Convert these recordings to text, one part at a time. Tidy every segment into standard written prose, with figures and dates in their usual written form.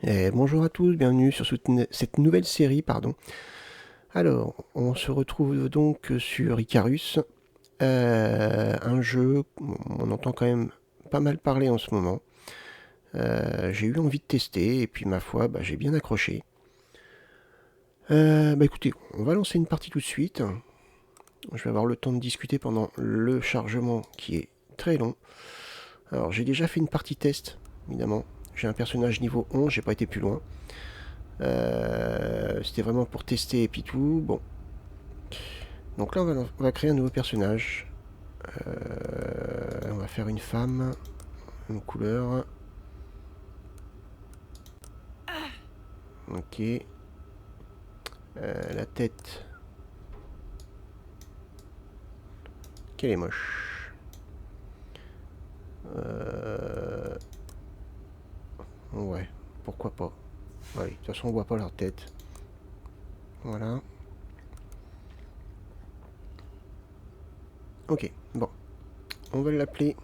Et bonjour à tous, bienvenue sur cette nouvelle série, pardon. Alors, on se retrouve donc sur Icarus, un jeu, on entend quand même pas mal parler en ce moment. J'ai eu envie de tester et puis ma foi, j'ai bien accroché. Écoutez, on va lancer une partie tout de suite. Je vais avoir le temps de discuter pendant le chargement qui est très long. Alors, j'ai déjà fait une partie test, évidemment. J'ai un personnage niveau 11, j'ai pas été plus loin. C'était vraiment pour tester et puis tout. Bon. Donc là, on va créer un nouveau personnage. On va faire une femme. Une couleur. Ok. La tête. Qu'elle est moche. Ouais. Pourquoi pas. Ouais, de toute façon, on voit pas leur tête. Voilà. Ok. Bon. On va l'appeler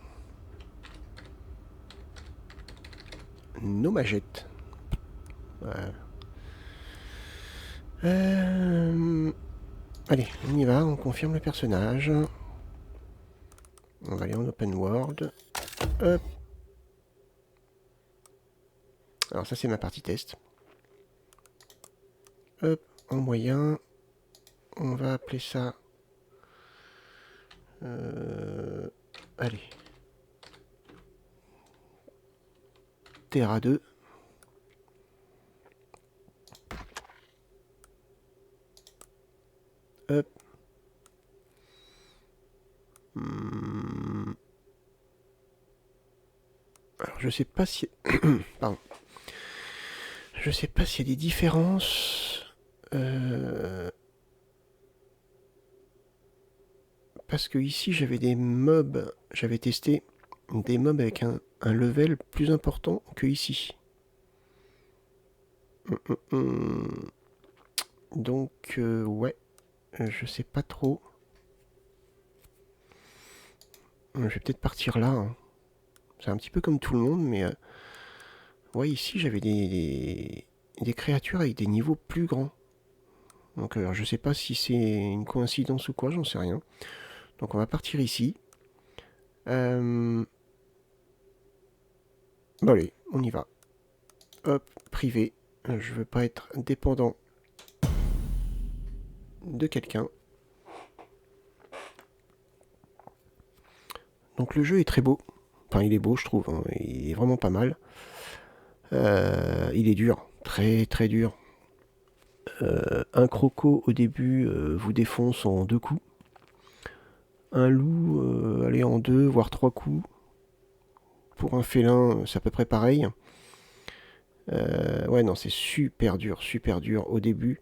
Nomagette. Voilà. Allez, on y va, on confirme le personnage. On va aller en open world. Hop. Alors ça c'est ma partie test. Hop, en moyen. On va appeler ça... allez. Terra 2. Hop. Alors je sais pas si... Pardon. Je sais pas s'il y a des différences. Parce que ici j'avais des mobs, j'avais testé des mobs avec un level plus important que ici. Donc ouais, je sais pas trop. Je vais peut-être partir là. Hein. C'est un petit peu comme tout le monde, mais ouais, ici j'avais des créatures avec des niveaux plus grands. Donc je sais pas si c'est une coïncidence ou quoi, j'en sais rien. Donc on va partir ici. Bon allez, on y va. Hop, privé. Je veux pas être dépendant de quelqu'un. Donc le jeu est très beau. Enfin, il est beau, je trouve. Hein. Il est vraiment pas mal. Il est dur. Très très dur. Un croco au début vous défonce en 2 coups. Un loup, allez, en 2, voire 3 coups. Pour un félin, c'est à peu près pareil. Ouais, non, c'est super dur au début.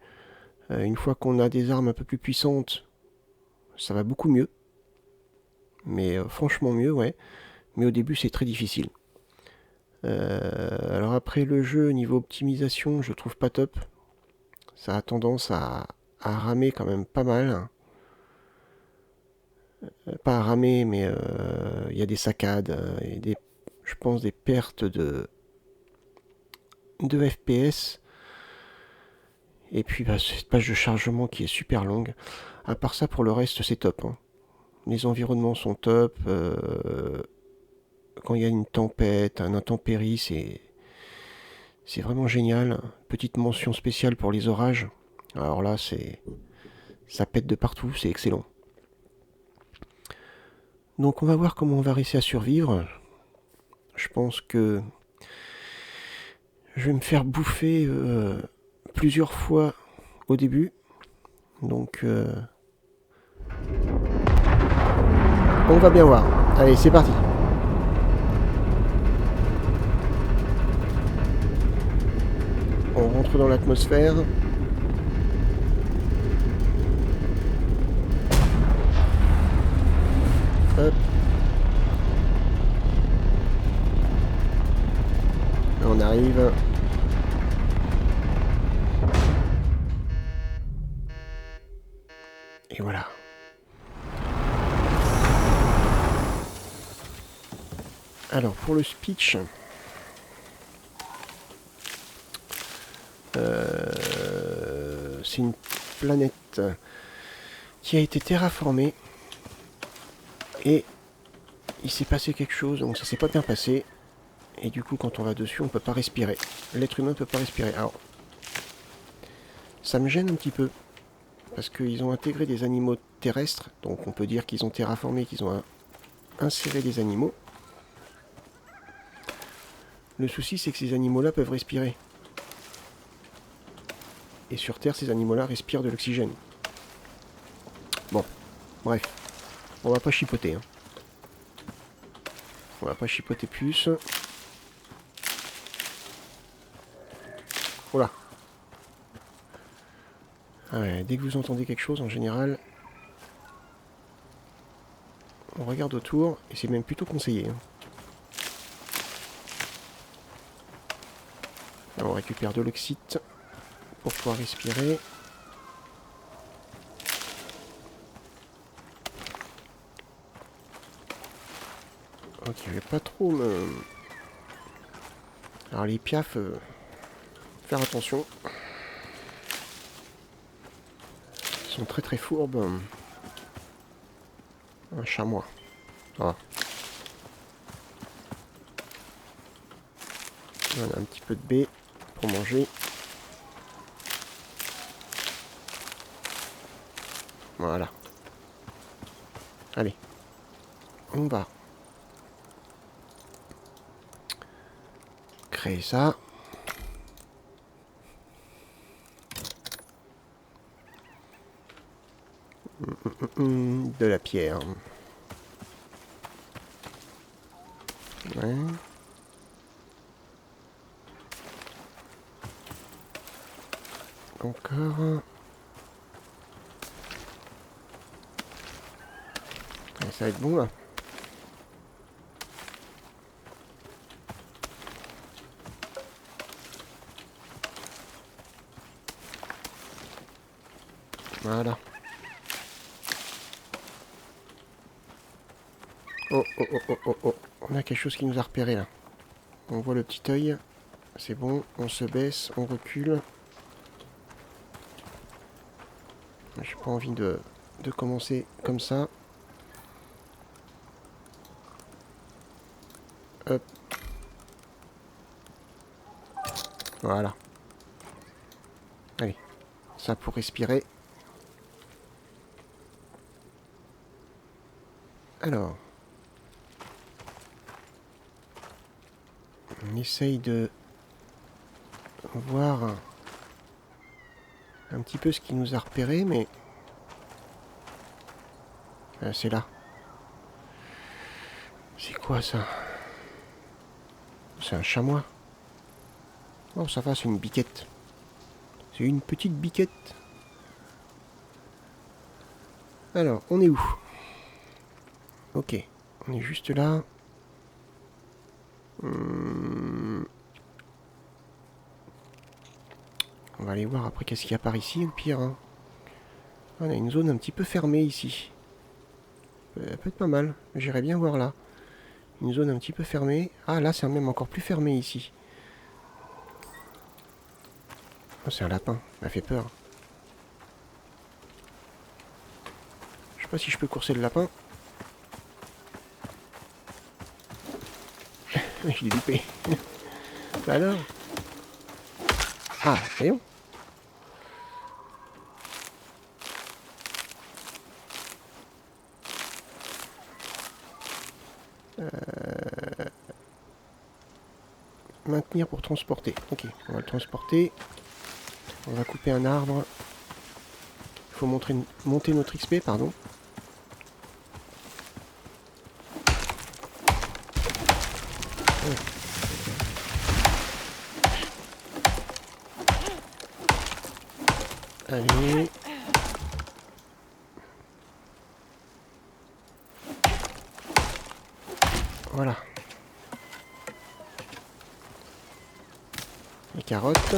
Une fois qu'on a des armes un peu plus puissantes, ça va beaucoup mieux. Mais franchement mieux, ouais. Mais au début, c'est très difficile. Alors après, le jeu, niveau optimisation, je trouve pas top. Ça a tendance à ramer quand même pas mal. Pas à ramer, mais il y a des saccades, et je pense des pertes de FPS. Et puis cette page de chargement qui est super longue. À part ça, pour le reste, c'est top. Hein. Les environnements sont top. Quand il y a une tempête, un intempérie, c'est vraiment génial. Petite mention spéciale pour les orages. Alors là, ça pète de partout, c'est excellent. Donc on va voir comment on va réussir à survivre. Je pense que je vais me faire bouffer plusieurs fois au début. Donc on va bien voir. Allez, c'est parti. On rentre dans l'atmosphère. Hop. On arrive. Et voilà. Alors pour le speech, C'est une planète qui a été terraformée. Et il s'est passé quelque chose, donc ça s'est pas bien passé. Et du coup, quand on va dessus, on peut pas respirer. L'être humain peut pas respirer. Alors, ça me gêne un petit peu. Parce qu'ils ont intégré des animaux terrestres. Donc on peut dire qu'ils ont terraformé, qu'ils ont inséré des animaux. Le souci, c'est que ces animaux-là peuvent respirer. Et sur Terre, ces animaux-là respirent de l'oxygène. Bon, bref. On va pas chipoter. Hein. On va pas chipoter plus. Voilà. Ah ouais, dès que vous entendez quelque chose, en général, on regarde autour, et c'est même plutôt conseillé. Hein. Là, on récupère de l'oxyde pour pouvoir respirer. Ok, je vais pas trop me... Alors les piafs, faire attention. Ils sont très très fourbes. Un chamois. Ah. On a un petit peu de baie pour manger. Voilà. Allez. On va créer ça. De la pierre. Ouais. Encore. Ouais, ça va être bon là. Voilà. Oh, oh, oh, oh, oh, oh. On a quelque chose qui nous a repéré là. On voit le petit œil. C'est bon. On se baisse. On recule. J'ai pas envie de commencer comme ça. Hop. Voilà. Allez. Ça pour respirer. Alors. On essaye de voir un petit peu ce qui nous a repéré, mais... c'est là. C'est quoi ça? C'est un chamois. Oh, ça va, c'est une biquette. C'est une petite biquette. Alors, on est où? Ok, on est juste là. On va aller voir après qu'est-ce qu'il y a par ici, au pire. Hein. On a une zone un petit peu fermée ici. Ça peut être pas mal. J'irais bien voir là. Une zone un petit peu fermée. Ah, là, c'est même encore plus fermé ici. Oh, c'est un lapin. Ça fait peur. Je sais pas si je peux courser le lapin. Je l'ai loupé. Bah alors. Ah, voyons. Maintenir pour transporter. Ok, on va le transporter. On va couper un arbre. Il faut monter notre XP, pardon. Allez. Voilà. Les carottes.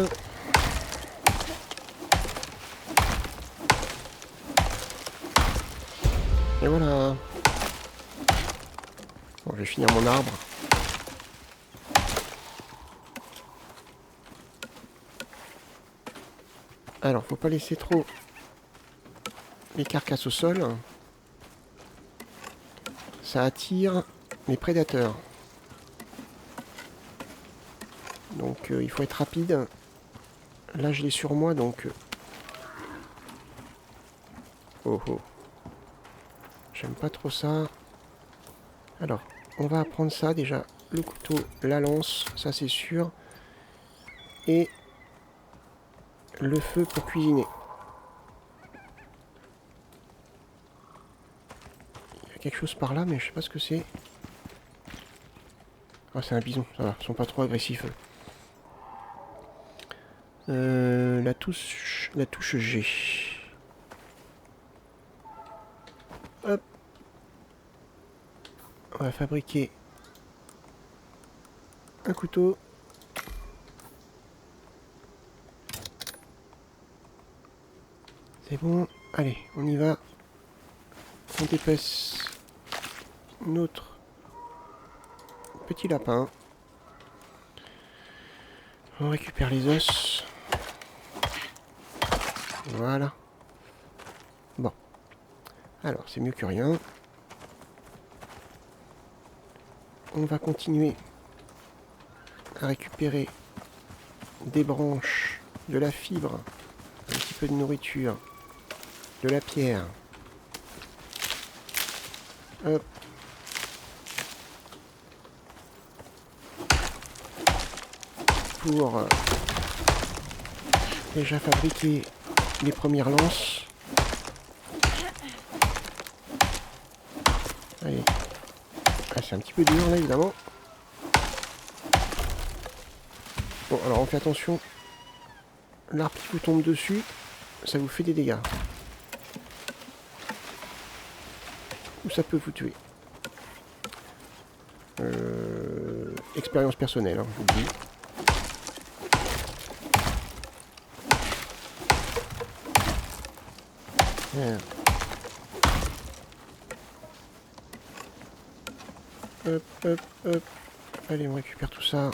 Et voilà. Bon, je vais finir mon arbre. Alors, faut pas laisser trop les carcasses au sol. Ça attire les prédateurs. Donc il faut être rapide. Là je l'ai sur moi donc... Oh oh. J'aime pas trop ça. Alors, on va apprendre ça déjà. Le couteau, la lance, ça c'est sûr. Et le feu pour cuisiner. Il y a quelque chose par là mais je sais pas ce que c'est. Ah c'est un bison, ça va, ils sont pas trop agressifs. La touche G. Hop. On va fabriquer un couteau. C'est bon. Allez, on y va. On dépaisse notre petit lapin. On récupère les os. Voilà. Bon. Alors, c'est mieux que rien. On va continuer à récupérer des branches, de la fibre, un petit peu de nourriture, de la pierre. Hop. Pour déjà fabriquer les premières lances. Allez. Ah, c'est un petit peu dur là évidemment. Bon alors on fait attention. L'arbre qui vous tombe dessus, ça vous fait des dégâts. Ou ça peut vous tuer. Expérience personnelle, hein, je vous le dis. Bien. Hop, hop, hop. Allez, on récupère tout ça.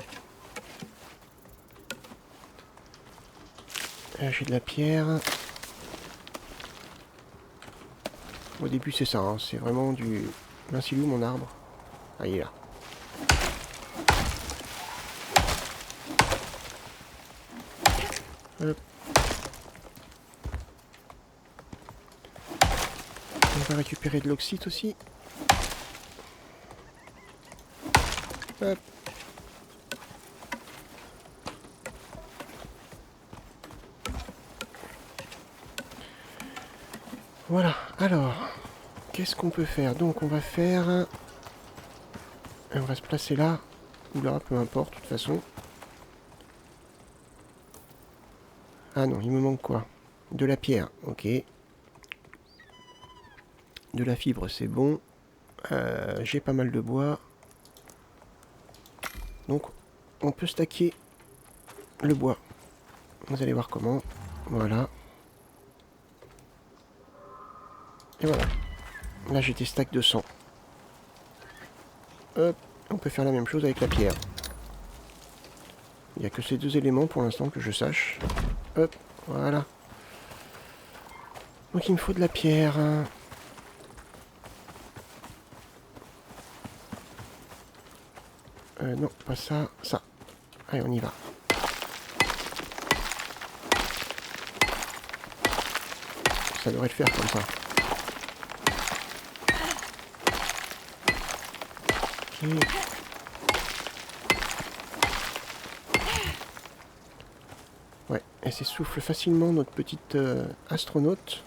Là, j'ai de la pierre. Au début, c'est ça, hein, c'est vraiment du... Mince, il est où mon arbre? Ah, il est là. Hop. On va récupérer de l'oxyde aussi. Hop. Voilà, alors, qu'est-ce qu'on peut faire? Donc on va faire... On va se placer là, ou là, peu importe, de toute façon. Ah non, il me manque quoi? De la pierre, ok. De la fibre, c'est bon. J'ai pas mal de bois. Donc, on peut stacker le bois. Vous allez voir comment. Voilà. Et voilà. Là, j'ai des stacks de 100. Hop. On peut faire la même chose avec la pierre. Il n'y a que ces deux éléments pour l'instant que je sache. Hop. Voilà. Donc, il me faut de la pierre. Non, pas ça. Ça. Allez, on y va. Ça devrait le faire comme ça. Ok. Ouais, elle s'essouffle facilement, notre petite astronaute.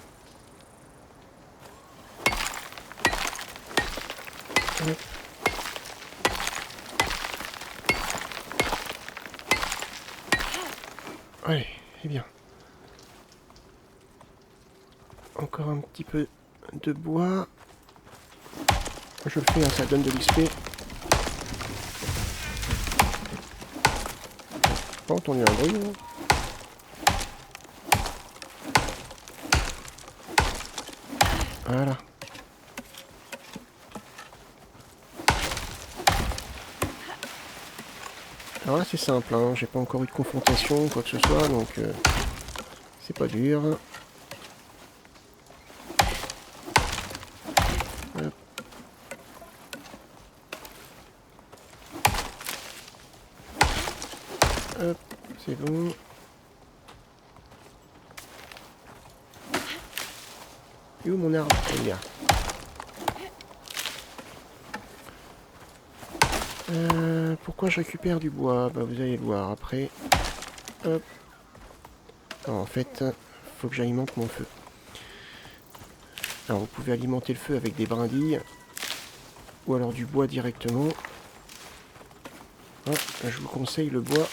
Ouais. Allez, c'est bien. Encore un petit peu de bois. Je le fais, hein, ça donne de l'XP. Pas entendu un bruit, hein. Voilà. Alors là c'est simple, hein, j'ai pas encore eu de confrontation, quoi que ce soit, donc C'est pas dur. Hop. Hop, c'est bon. Et où mon arbre? Il est là. Pourquoi je récupère du bois? Bah vous allez le voir après. Hop. Alors, en fait, faut que j'alimente mon feu. Alors vous pouvez alimenter le feu avec des brindilles. Ou alors du bois directement. Ah, je vous conseille le bois.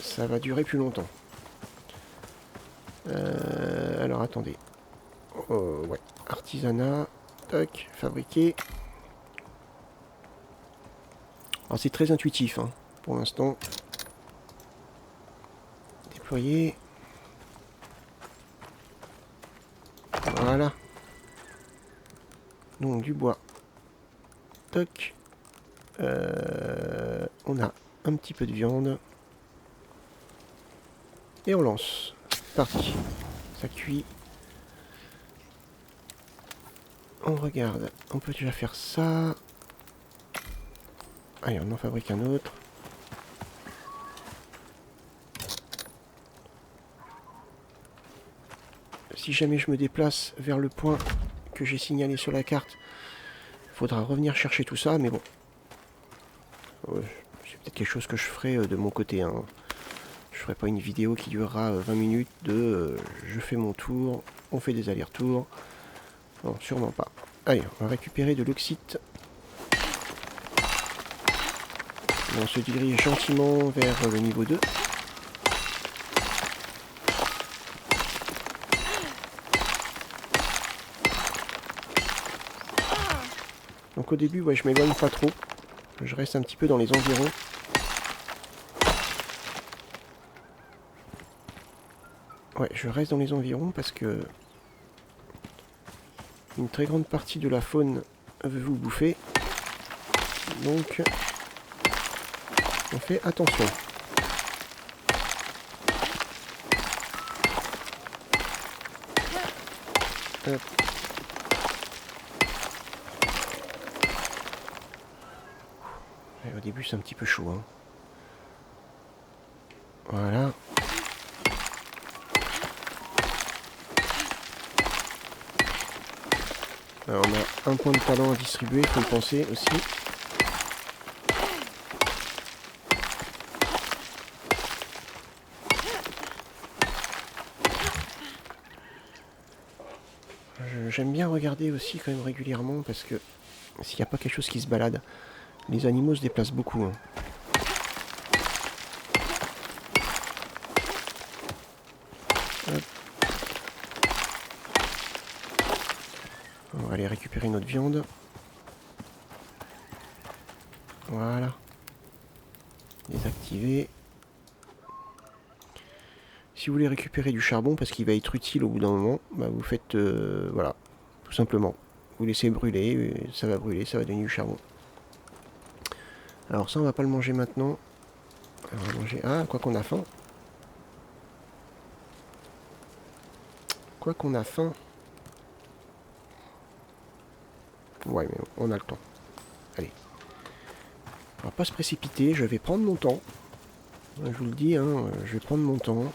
Ça va durer plus longtemps. Alors attendez. Oh, ouais. Artisanat. Toc. Fabriquer. Alors c'est très intuitif hein, pour l'instant. Déployer. Voilà. Donc du bois. Toc. On a un petit peu de viande. Et on lance. C'est parti. Ça cuit. On regarde. On peut déjà faire ça. Allez, on en fabrique un autre. Si jamais je me déplace vers le point que j'ai signalé sur la carte, il faudra revenir chercher tout ça, mais bon. C'est peut-être quelque chose que je ferai de mon côté. Hein. Je ferai pas une vidéo qui durera 20 minutes de je fais mon tour, on fait des allers-retours. Non, sûrement pas. Allez, on va récupérer de l'oxyde. On se dirige gentiment vers le niveau 2. Donc au début, ouais, je m'éloigne pas trop. Je reste un petit peu dans les environs. Ouais, je reste dans les environs parce que une très grande partie de la faune veut vous bouffer. Donc, on fait attention. Hop. Et au début, c'est un petit peu chaud. Hein. Voilà. Alors, on a un point de talent à distribuer, il faut le penser aussi. J'aime bien regarder aussi quand même régulièrement parce que s'il n'y a pas quelque chose qui se balade, les animaux se déplacent beaucoup. Hein. Hop. On va aller récupérer notre viande. Voilà. Désactiver. Si vous voulez récupérer du charbon parce qu'il va être utile au bout d'un moment, bah vous faites voilà, tout simplement. Vous laissez brûler, ça va brûler, ça va donner du charbon. Alors ça on va pas le manger maintenant. On va manger. Ah, quoi qu'on a faim. Quoi qu'on a faim. Ouais, mais on a le temps. Allez. On va pas se précipiter, je vais prendre mon temps. Je vous le dis, hein, je vais prendre mon temps.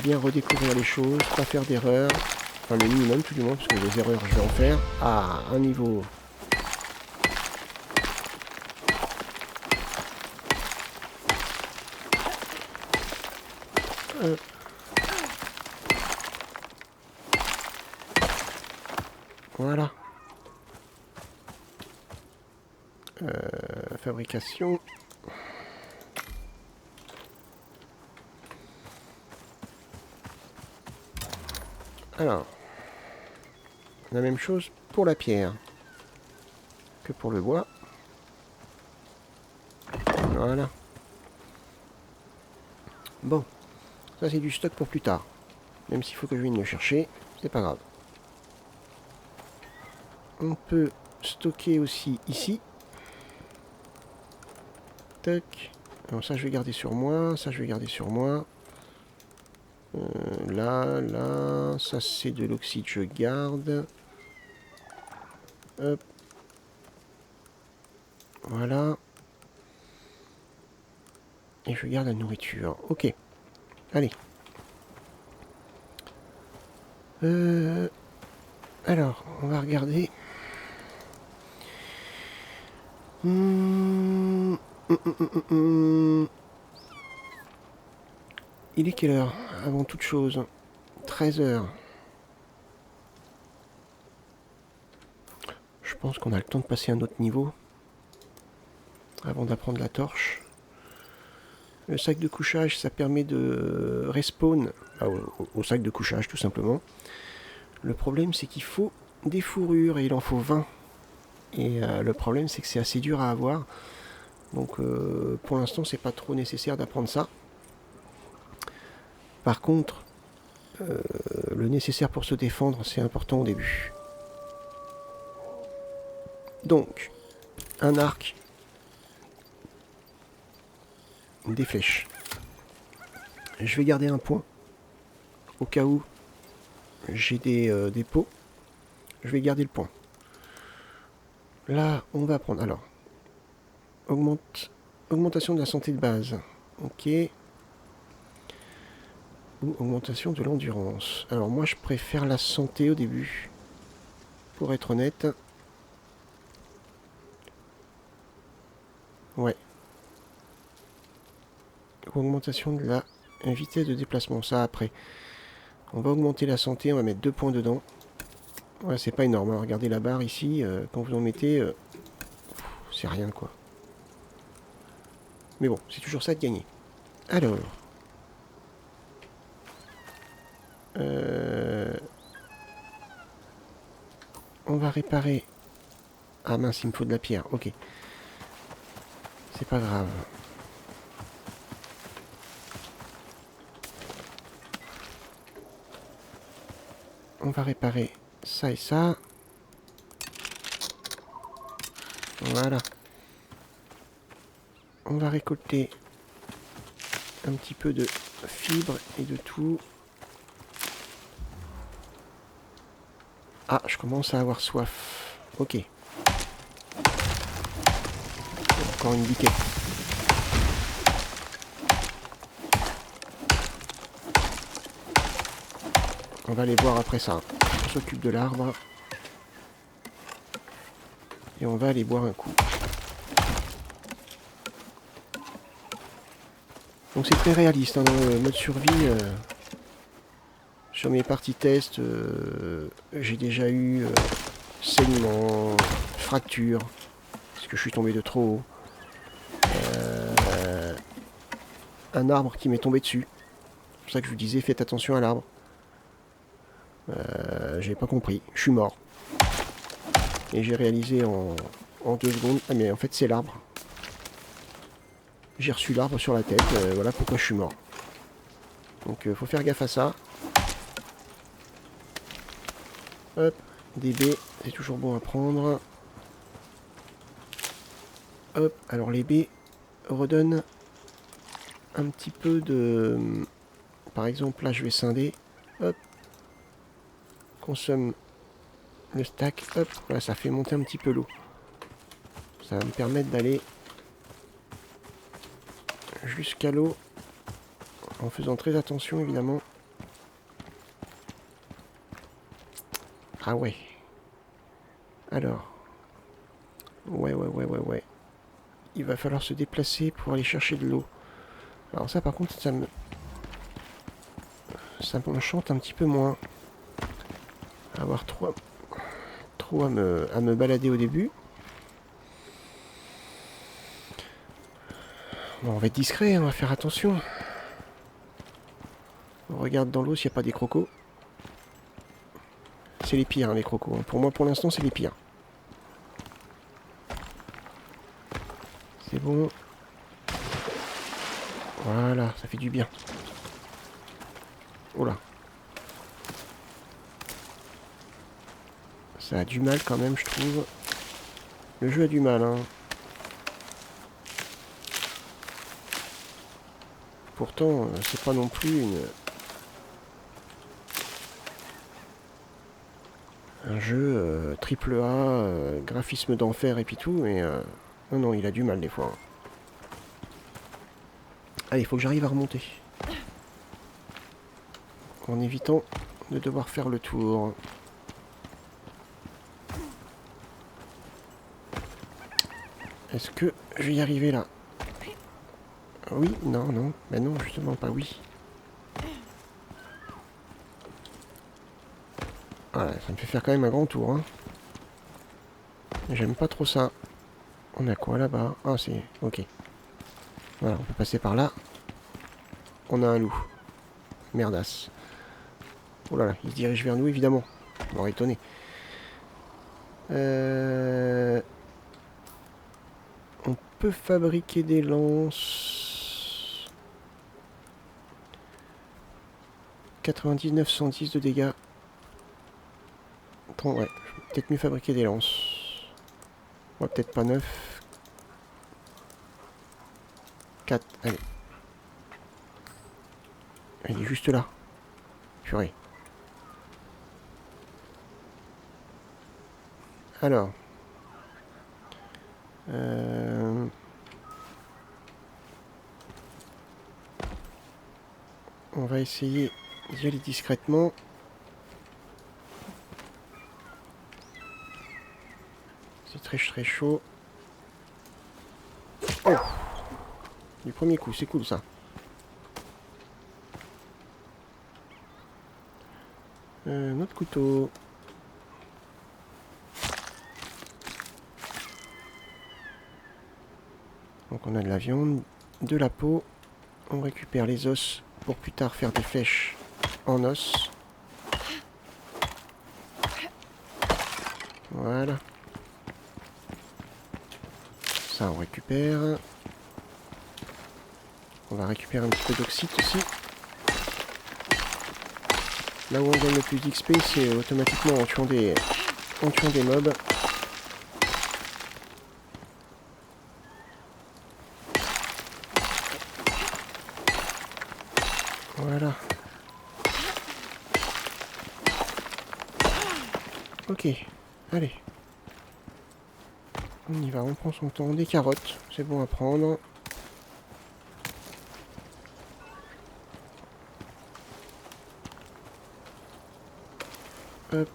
Bien redécouvrir les choses, pas faire d'erreurs. Enfin, le minimum tout du moins, parce que les erreurs, je vais en faire. Ah, un niveau. Voilà. Fabrication. Alors, la même chose pour la pierre que pour le bois. Voilà. Bon, ça c'est du stock pour plus tard. Même s'il faut que je vienne le chercher, c'est pas grave. On peut stocker aussi ici. Tac. Alors ça je vais garder sur moi, ça je vais garder sur moi. Là, ça c'est de l'oxyde, je garde. Hop. Voilà. Et je garde la nourriture. Ok. Allez. Alors, on va regarder. Il est quelle heure? Avant toute chose. 13 heures. Je pense qu'on a le temps de passer à un autre niveau. Avant d'apprendre la torche. Le sac de couchage, ça permet de respawn au sac de couchage, tout simplement. Le problème, c'est qu'il faut des fourrures et il en faut 20. Et le problème, c'est que c'est assez dur à avoir. Donc, pour l'instant, c'est pas trop nécessaire d'apprendre ça. Par contre, le nécessaire pour se défendre, c'est important au début. Donc, un arc, des flèches. Je vais garder un point au cas où j'ai des pots. Je vais garder le point. Là, on va prendre. Alors, augmentation de la santé de base. Ok. Ou augmentation de l'endurance. Alors, moi, je préfère la santé au début. Pour être honnête. Ouais. Augmentation de la vitesse de déplacement. Ça, après. On va augmenter la santé. On va mettre 2 points dedans. Ouais, c'est pas énorme. Hein. Regardez la barre ici. Quand vous en mettez, c'est rien, quoi. Mais bon, c'est toujours ça de gagner. Alors. On va réparer. Ah mince, il me faut de la pierre. Ok. C'est pas grave. On va réparer ça et ça. Voilà. On va récolter un petit peu de fibres et de tout. Ah, je commence à avoir soif. Ok. Encore une biquette. On va aller voir après ça. On s'occupe de l'arbre. Et on va aller boire un coup. Donc c'est très réaliste hein, dans le mode survie. Sur mes parties test, j'ai déjà eu saignement, fracture, parce que je suis tombé de trop haut. Un arbre qui m'est tombé dessus. C'est pour ça que je vous disais, faites attention à l'arbre. J'ai pas compris, je suis mort. Et j'ai réalisé en 2 secondes, ah mais en fait c'est l'arbre. J'ai reçu l'arbre sur la tête, voilà pourquoi je suis mort. Donc faut faire gaffe à ça. Hop, des baies, c'est toujours bon à prendre. Hop, alors les baies redonnent un petit peu de... Par exemple, là je vais scinder. Hop. Consomme le stack. Hop, voilà, ça fait monter un petit peu l'eau. Ça va me permettre d'aller jusqu'à l'eau. En faisant très attention, évidemment. Ah ouais. Alors. Ouais. Il va falloir se déplacer pour aller chercher de l'eau. Alors ça, par contre, ça m'enchante un petit peu moins. Avoir trop à me balader au début. Bon, on va être discret, on va faire attention. On regarde dans l'eau s'il n'y a pas des crocos. C'est les pires, hein, les crocos. Pour moi, pour l'instant, c'est les pires. C'est bon. Voilà, ça fait du bien. Oh là. Ça a du mal quand même, je trouve. Le jeu a du mal, hein. Pourtant, c'est pas non plus un jeu triple A, graphisme d'enfer et puis tout, mais non, non, il a du mal des fois. Allez, il faut que j'arrive à remonter. En évitant de devoir faire le tour. Est-ce que je vais y arriver là? Oui, non, non. Mais non, justement pas oui. Voilà, ça me fait faire quand même un grand tour. Hein. J'aime pas trop ça. On a quoi là-bas? Ah, c'est... Ok. Voilà, on peut passer par là. On a un loup. Merdasse. Oh là là, il se dirige vers nous, évidemment. On m'aurait étonné. On peut fabriquer des lances. 99, 110 de dégâts. Bon, ouais, peut-être mieux fabriquer des lances. Ouais, peut-être pas 9. 4, allez. Il est juste là. Purée. Alors. On va essayer d'y aller discrètement. C'est très très chaud. Oh! Du premier coup, c'est cool ça. Notre couteau. Donc on a de la viande, de la peau. On récupère les os pour plus tard faire des flèches en os. Voilà. Ça on récupère. On va récupérer un petit peu d'oxyde aussi. Là où on gagne le plus d'XP, c'est automatiquement en tuant des mobs. Voilà. Ok, allez. On y va, on prend son temps. Des carottes, c'est bon à prendre. Hop.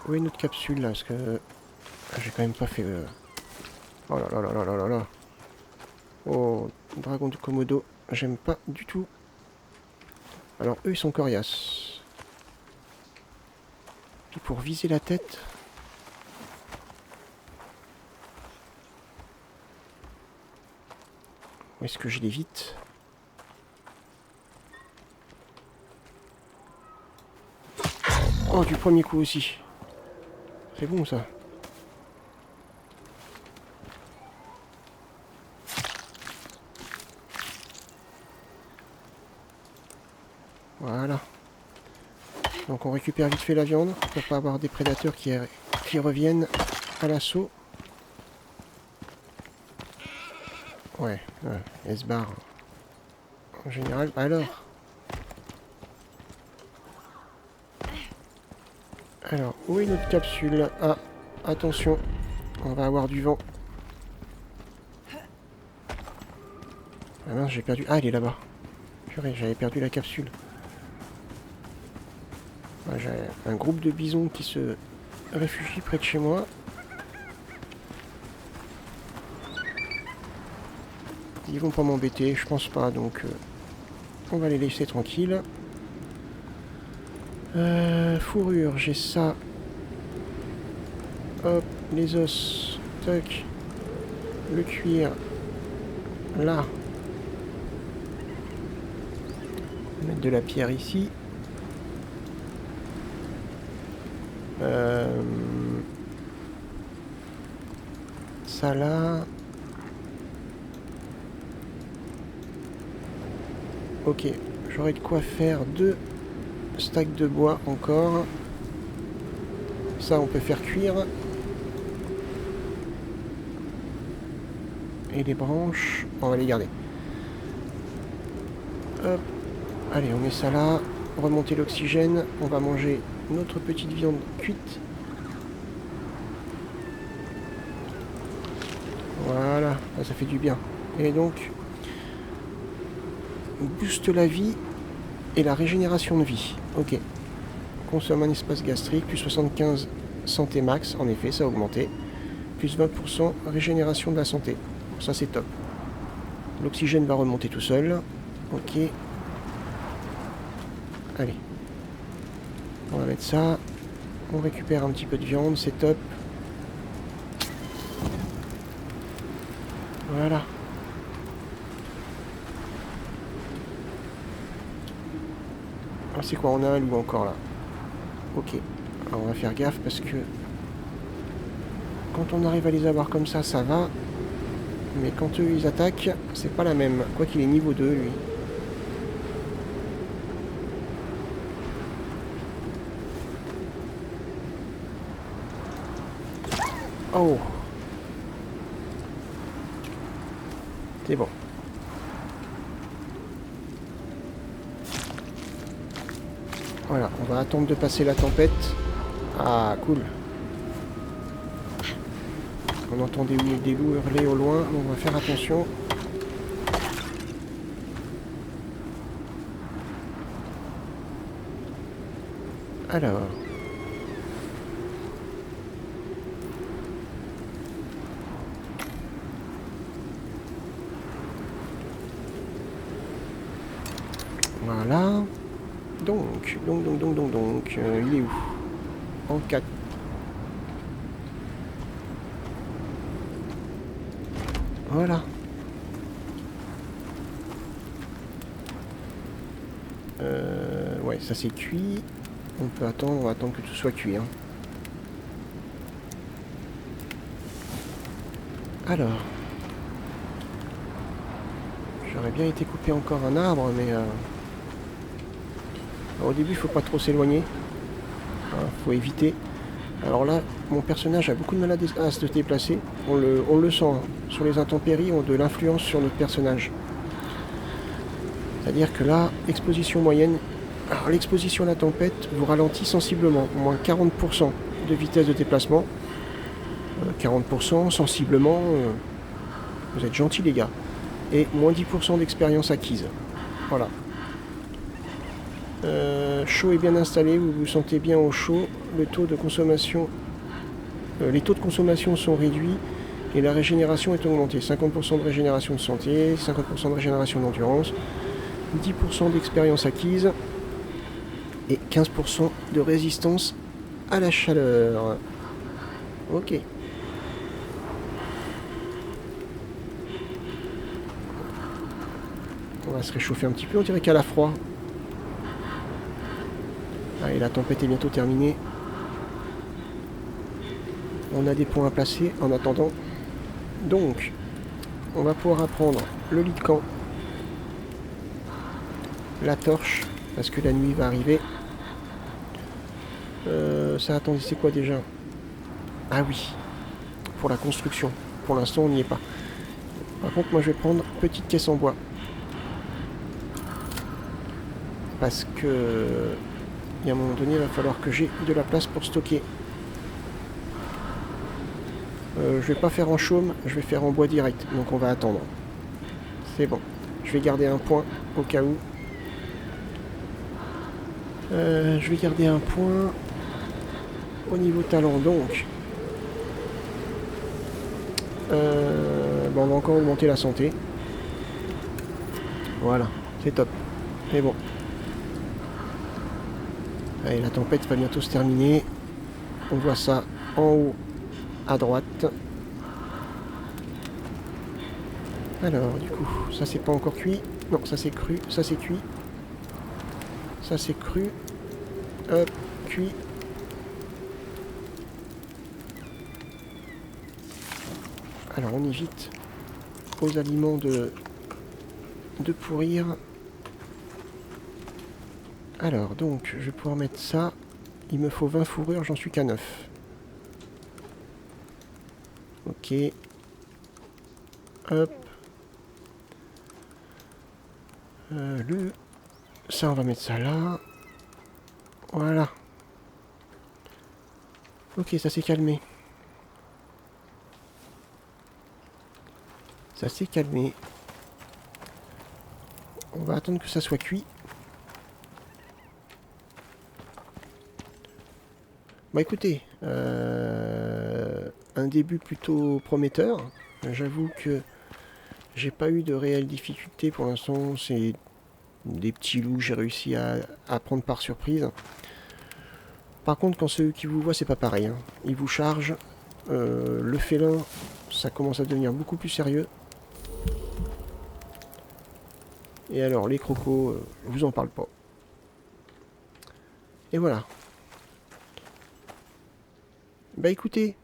Où est notre capsule là? Parce que j'ai quand même pas fait... Oh là là là là là là là. Oh, dragon de Komodo, j'aime pas du tout. Alors eux ils sont coriaces. Puis pour viser la tête... Où est-ce que je l'évite? Oh, du premier coup aussi. C'est bon ça. Voilà. Donc on récupère vite fait la viande pour pas avoir des prédateurs qui reviennent à l'assaut. Ouais, elle se barre. En général, alors. Alors, où est notre capsule? Ah, attention, on va avoir du vent. Ah mince, j'ai perdu... Ah, elle est là-bas. Purée, j'avais perdu la capsule. Ah, j'ai un groupe de bisons qui se réfugient près de chez moi. Ils vont pas m'embêter, je pense pas, donc on va les laisser tranquilles. Fourrure, j'ai ça. Hop, les os. Toc. Le cuir. Là. On va mettre de la pierre ici. Ça là. Ok, j'aurais de quoi faire 2 stacks de bois encore. Ça, on peut faire cuire. Et les branches, on va les garder. Hop. Allez, on met ça là. Remonter l'oxygène. On va manger notre petite viande cuite. Voilà, ça fait du bien. Et donc, on booste la vie et la régénération de vie. Ok. Consomme un espace gastrique, plus 75 santé max, en effet, ça a augmenté. Plus 20% régénération de la santé. Ça, c'est top. L'oxygène va remonter tout seul. Ok. Allez. On va mettre ça. On récupère un petit peu de viande, c'est top. Voilà. Ah, c'est quoi? On a un loup encore là. Ok. Alors on va faire gaffe parce que quand on arrive à les avoir comme ça va. Mais quand eux ils attaquent, c'est pas la même. Quoi qu'il est niveau 2 lui. Oh. C'est bon. Voilà, on va attendre de passer la tempête. Ah, cool. On entend des loups hurler au loin, donc on va faire attention. Alors. Voilà. Donc, il est où? En 4. Voilà. Ouais, ça c'est cuit. On peut attendre, on va attendre que tout soit cuit. Hein. Alors. J'aurais bien été couper encore un arbre, mais... Alors, au début, il faut pas trop s'éloigner. Faut éviter. Alors là, mon personnage a beaucoup de mal à se déplacer. On le sent. Hein. Sur les intempéries, ont de l'influence sur notre personnage. C'est-à-dire que là, exposition moyenne. Alors l'exposition à la tempête vous ralentit sensiblement. Moins 40% de vitesse de déplacement. 40% sensiblement. Vous êtes gentils les gars. Et moins 10% d'expérience acquise. Voilà. Chaud est bien installé, vous vous sentez bien au chaud. Le taux de consommation, les taux de consommation sont réduits et la régénération est augmentée. 50% de régénération de santé, 50% de régénération d'endurance, 10% d'expérience acquise et 15% de résistance à la chaleur. Ok. On va se réchauffer un petit peu, on dirait qu'elle a froid. Allez, la tempête est bientôt terminée. On a des points à placer en attendant. Donc, on va pouvoir apprendre le lit de camp, la torche, parce que la nuit va arriver. Ça, attendez, c'est quoi déjà? Ah oui, pour la construction. Pour l'instant, on n'y est pas. Par contre, moi, je vais prendre petite caisse en bois. Parce que... il y a un moment donné, il va falloir que j'ai de la place pour stocker. Je vais pas faire en chaume, je vais faire en bois direct. Donc on va attendre. C'est bon. Je vais garder un point au cas où. Je vais garder un point au niveau talent. Donc, bon, on va encore augmenter la santé. Voilà, c'est top. Mais bon. Allez, la tempête va bientôt se terminer. On voit ça en haut à droite. Alors, du coup, ça c'est pas encore cuit. Non, ça c'est cru, ça c'est cuit. Ça c'est cru. Hop, cuit. Alors on évite aux aliments de pourrir. Alors donc, je vais pouvoir mettre ça. Il me faut 20 fourrures, j'en suis qu'à 9. Ok. Hop. Ça, on va mettre ça là. Voilà. Ok, ça s'est calmé. Ça s'est calmé. On va attendre que ça soit cuit. Bah écoutez, un début plutôt prometteur. J'avoue que j'ai pas eu de réelle difficulté pour l'instant. C'est des petits loups que j'ai réussi à prendre par surprise. Par contre, quand c'est eux qui vous voient, c'est pas pareil, hein. Ils vous chargent. Le félin, ça commence à devenir beaucoup plus sérieux. Et alors, les crocos, je vous en parle pas. Et voilà. Bah écoutez,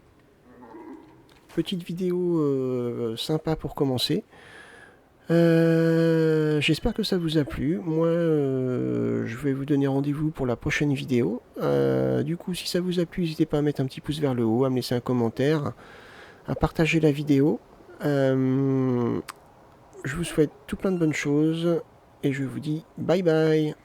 petite vidéo sympa pour commencer. J'espère que ça vous a plu. Moi, je vais vous donner rendez-vous pour la prochaine vidéo. Du coup, si ça vous a plu, n'hésitez pas à mettre un petit pouce vers le haut, à me laisser un commentaire, à partager la vidéo. Je vous souhaite tout plein de bonnes choses et je vous dis bye bye.